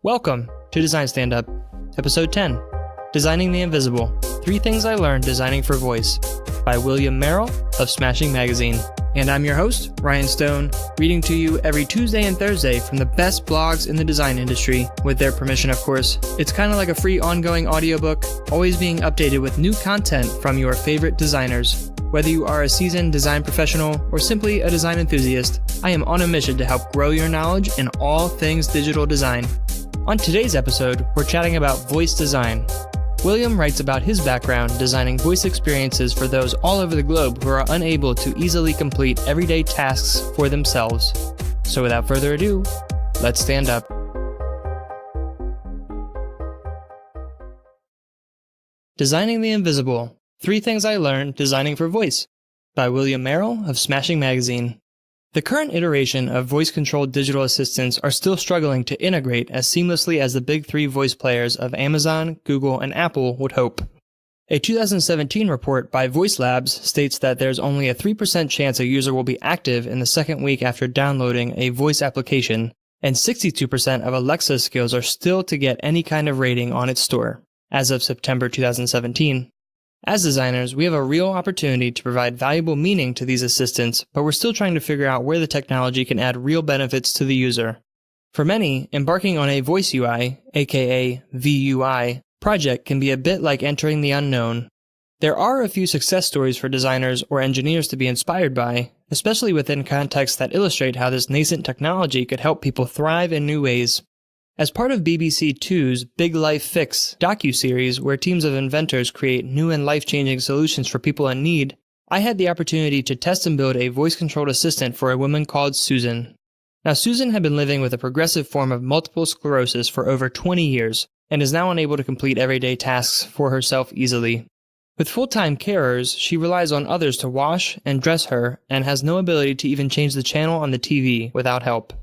Welcome to Design Stand-Up, Episode 10, Designing the Invisible, 3 Things I Learned Designing for Voice, by William Merrill of Smashing Magazine. And I'm your host, Ryan Stone, reading to you every Tuesday and Thursday from the best blogs in the design industry, with their permission, of course. It's kind of like a free ongoing audiobook, always being updated with new content from your favorite designers. Whether you are a seasoned design professional or simply a design enthusiast, I am on a mission to help grow your knowledge in all things digital design. On today's episode, we're chatting about voice design. William writes about his background designing voice experiences for those all over the globe who are unable to easily complete everyday tasks for themselves. So without further ado, let's stand up. Designing the Invisible, 3 Things I Learned Designing for Voice, by William Merrill of Smashing Magazine. The current iteration of voice-controlled digital assistants are still struggling to integrate as seamlessly as the big 3 voice players of Amazon, Google, and Apple would hope. A 2017 report by Voice Labs states that there's only a 3% chance a user will be active in the second week after downloading a voice application, and 62% of Alexa skills are still to get any kind of rating on its store, as of September 2017. As designers, we have a real opportunity to provide valuable meaning to these assistants, but we're still trying to figure out where the technology can add real benefits to the user. For many, embarking on a voice UI, aka VUI, project can be a bit like entering the unknown. There are a few success stories for designers or engineers to be inspired by, especially within contexts that illustrate how this nascent technology could help people thrive in new ways. As part of BBC Two's Big Life Fix docuseries, where teams of inventors create new and life-changing solutions for people in need, I had the opportunity to test and build a voice-controlled assistant for a woman called Susan. Now, Susan had been living with a progressive form of multiple sclerosis for over 20 years, and is now unable to complete everyday tasks for herself easily. With full-time carers, she relies on others to wash and dress her, and has no ability to even change the channel on the TV without help.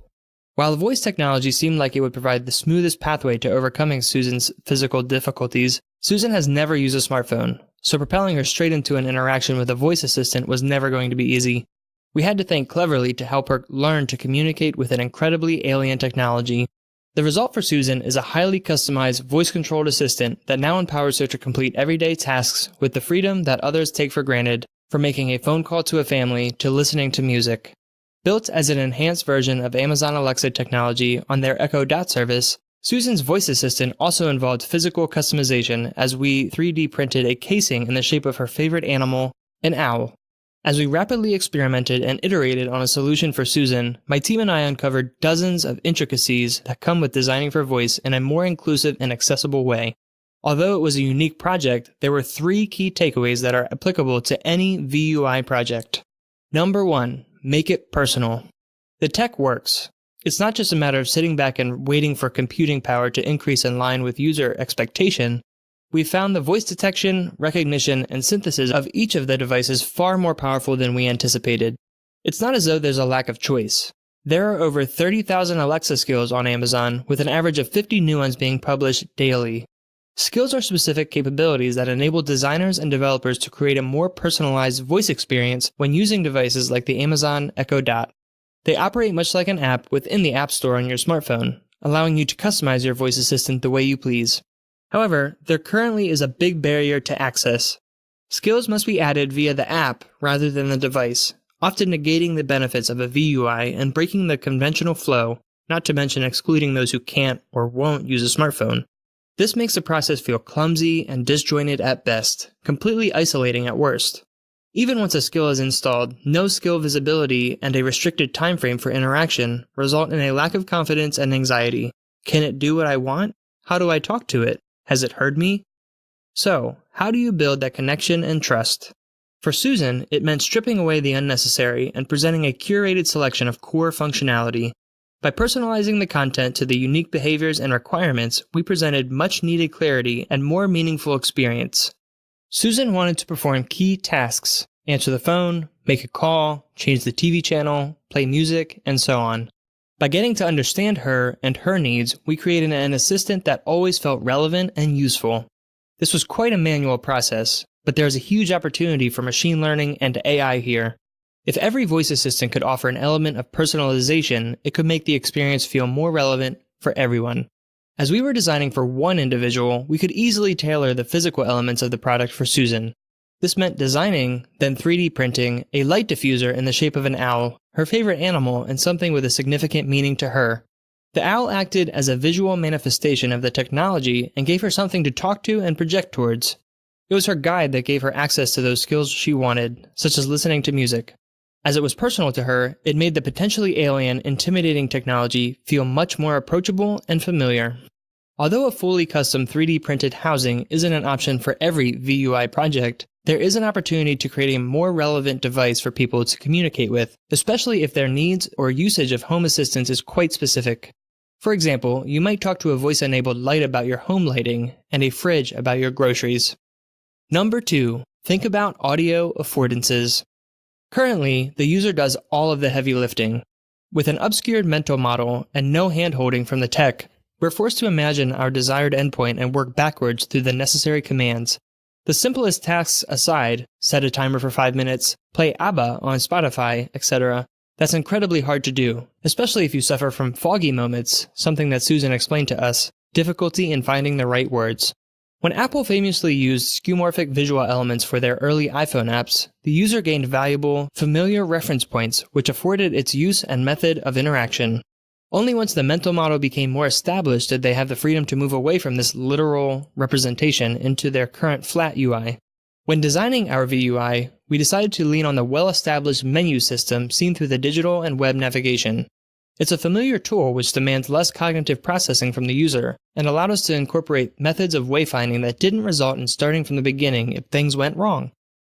While voice technology seemed like it would provide the smoothest pathway to overcoming Susan's physical difficulties, Susan has never used a smartphone, so propelling her straight into an interaction with a voice assistant was never going to be easy. We had to think cleverly to help her learn to communicate with an incredibly alien technology. The result for Susan is a highly customized voice-controlled assistant that now empowers her to complete everyday tasks with the freedom that others take for granted, from making a phone call to a family to listening to music. Built as an enhanced version of Amazon Alexa technology on their Echo Dot service, Susan's voice assistant also involved physical customization as we 3D printed a casing in the shape of her favorite animal, an owl. As we rapidly experimented and iterated on a solution for Susan, my team and I uncovered dozens of intricacies that come with designing for voice in a more inclusive and accessible way. Although it was a unique project, there were 3 key takeaways that are applicable to any VUI project. Number 1. Make it personal. The tech works. It's not just a matter of sitting back and waiting for computing power to increase in line with user expectation. We found the voice detection, recognition, and synthesis of each of the devices far more powerful than we anticipated. It's not as though there's a lack of choice. There are over 30,000 Alexa skills on Amazon, with an average of 50 new ones being published daily. Skills are specific capabilities that enable designers and developers to create a more personalized voice experience when using devices like the Amazon Echo Dot. They operate much like an app within the App Store on your smartphone, allowing you to customize your voice assistant the way you please. However, there currently is a big barrier to access. Skills must be added via the app rather than the device, often negating the benefits of a VUI and breaking the conventional flow, not to mention excluding those who can't or won't use a smartphone. This makes the process feel clumsy and disjointed at best, completely isolating at worst. Even once a skill is installed, no skill visibility and a restricted time frame for interaction result in a lack of confidence and anxiety. Can it do what I want? How do I talk to it? Has it heard me? So, how do you build that connection and trust? For Susan, it meant stripping away the unnecessary and presenting a curated selection of core functionality. By personalizing the content to the unique behaviors and requirements, we presented much-needed clarity and more meaningful experience. Susan wanted to perform key tasks: answer the phone, make a call, change the TV channel, play music, and so on. By getting to understand her and her needs, we created an assistant that always felt relevant and useful. This was quite a manual process, but there is a huge opportunity for machine learning and AI here. If every voice assistant could offer an element of personalization, it could make the experience feel more relevant for everyone. As we were designing for one individual, we could easily tailor the physical elements of the product for Susan. This meant designing, then 3D printing, a light diffuser in the shape of an owl, her favorite animal and something with a significant meaning to her. The owl acted as a visual manifestation of the technology and gave her something to talk to and project towards. It was her guide that gave her access to those skills she wanted, such as listening to music. As it was personal to her, it made the potentially alien, intimidating technology feel much more approachable and familiar. Although a fully custom 3D printed housing isn't an option for every VUI project, there is an opportunity to create a more relevant device for people to communicate with, especially if their needs or usage of home assistance is quite specific. For example, you might talk to a voice-enabled light about your home lighting and a fridge about your groceries. Number 2. Think about audio affordances. Currently, the user does all of the heavy lifting. With an obscured mental model and no hand-holding from the tech, we're forced to imagine our desired endpoint and work backwards through the necessary commands. The simplest tasks aside, set a timer for 5 minutes, play ABBA on Spotify, etc., that's incredibly hard to do, especially if you suffer from foggy moments, something that Susan explained to us, difficulty in finding the right words. When Apple famously used skeuomorphic visual elements for their early iPhone apps, the user gained valuable, familiar reference points which afforded its use and method of interaction. Only once the mental model became more established did they have the freedom to move away from this literal representation into their current flat UI. When designing our VUI, we decided to lean on the well-established menu system seen through the digital and web navigation. It's a familiar tool which demands less cognitive processing from the user, and allowed us to incorporate methods of wayfinding that didn't result in starting from the beginning if things went wrong.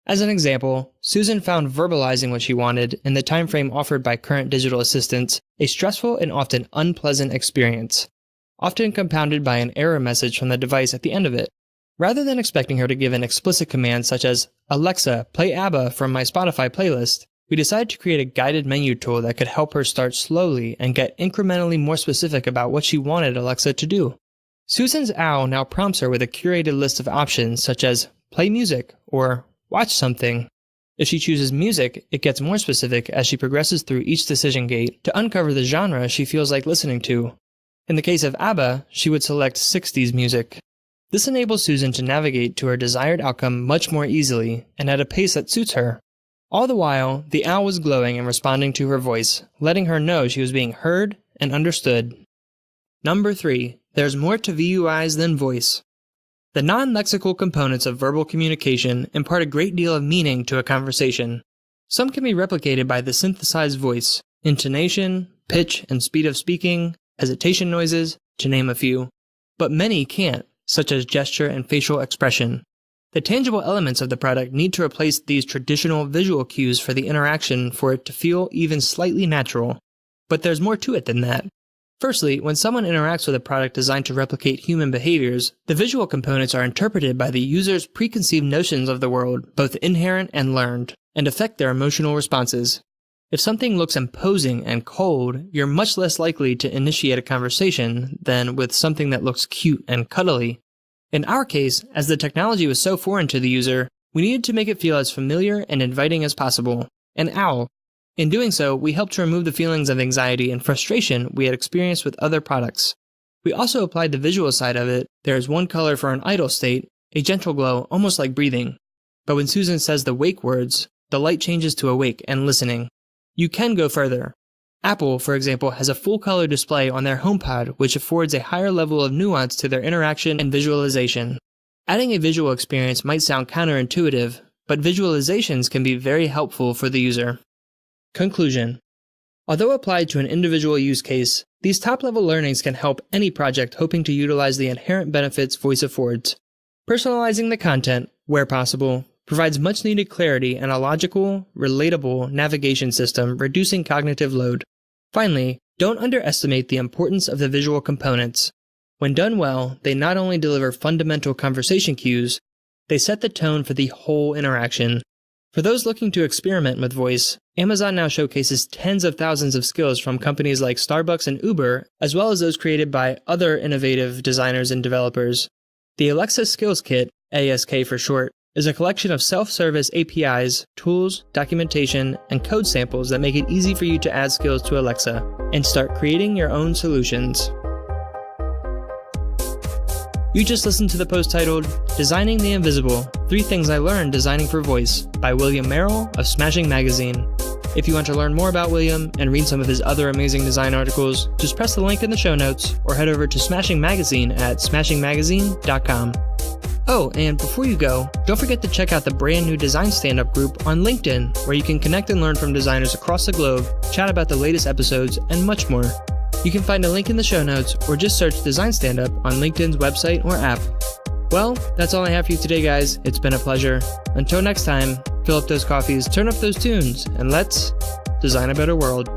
As an example, Susan found verbalizing what she wanted in the time frame offered by current digital assistants a stressful and often unpleasant experience, often compounded by an error message from the device at the end of it. Rather than expecting her to give an explicit command such as, "Alexa, play ABBA from my Spotify playlist," we decided to create a guided menu tool that could help her start slowly and get incrementally more specific about what she wanted Alexa to do. Susan's owl now prompts her with a curated list of options such as, "Play music," or "Watch something." If she chooses music, it gets more specific as she progresses through each decision gate to uncover the genre she feels like listening to. In the case of ABBA, she would select 60s music. This enables Susan to navigate to her desired outcome much more easily and at a pace that suits her. All the while, the owl was glowing and responding to her voice, letting her know she was being heard and understood. Number 3. There's more to VUIs than voice. The non-lexical components of verbal communication impart a great deal of meaning to a conversation. Some can be replicated by the synthesized voice, intonation, pitch and speed of speaking, hesitation noises, to name a few. But many can't, such as gesture and facial expression. The tangible elements of the product need to replace these traditional visual cues for the interaction for it to feel even slightly natural. But there's more to it than that. Firstly, when someone interacts with a product designed to replicate human behaviors, the visual components are interpreted by the user's preconceived notions of the world, both inherent and learned, and affect their emotional responses. If something looks imposing and cold, you're much less likely to initiate a conversation than with something that looks cute and cuddly. In our case, as the technology was so foreign to the user, we needed to make it feel as familiar and inviting as possible. An owl. In doing so, we helped to remove the feelings of anxiety and frustration we had experienced with other products. We also applied the visual side of it. There is one color for an idle state, a gentle glow almost like breathing. But when Susan says the wake words, the light changes to awake and listening. You can go further. Apple, for example, has a full-color display on their HomePod which affords a higher level of nuance to their interaction and visualization. Adding a visual experience might sound counterintuitive, but visualizations can be very helpful for the user. Conclusion. Although applied to an individual use case, these top-level learnings can help any project hoping to utilize the inherent benefits voice affords. Personalizing the content, where possible, provides much-needed clarity and a logical, relatable navigation system, reducing cognitive load. Finally, don't underestimate the importance of the visual components. When done well, they not only deliver fundamental conversation cues, they set the tone for the whole interaction. For those looking to experiment with voice, Amazon now showcases tens of thousands of skills from companies like Starbucks and Uber, as well as those created by other innovative designers and developers. The Alexa Skills Kit, ASK for short, is a collection of self-service APIs, tools, documentation, and code samples that make it easy for you to add skills to Alexa and start creating your own solutions. You just listened to the post titled, Designing the Invisible, 3 Things I Learned Designing for Voice by William Merrill of Smashing Magazine. If you want to learn more about William and read some of his other amazing design articles, just press the link in the show notes or head over to Smashing Magazine at smashingmagazine.com. Oh, and before you go, don't forget to check out the brand new Design Stand-Up group on LinkedIn, where you can connect and learn from designers across the globe, chat about the latest episodes, and much more. You can find a link in the show notes or just search Design Stand-Up on LinkedIn's website or app. Well, that's all I have for you today, guys. It's been a pleasure. Until next time, fill up those coffees, turn up those tunes, and let's design a better world.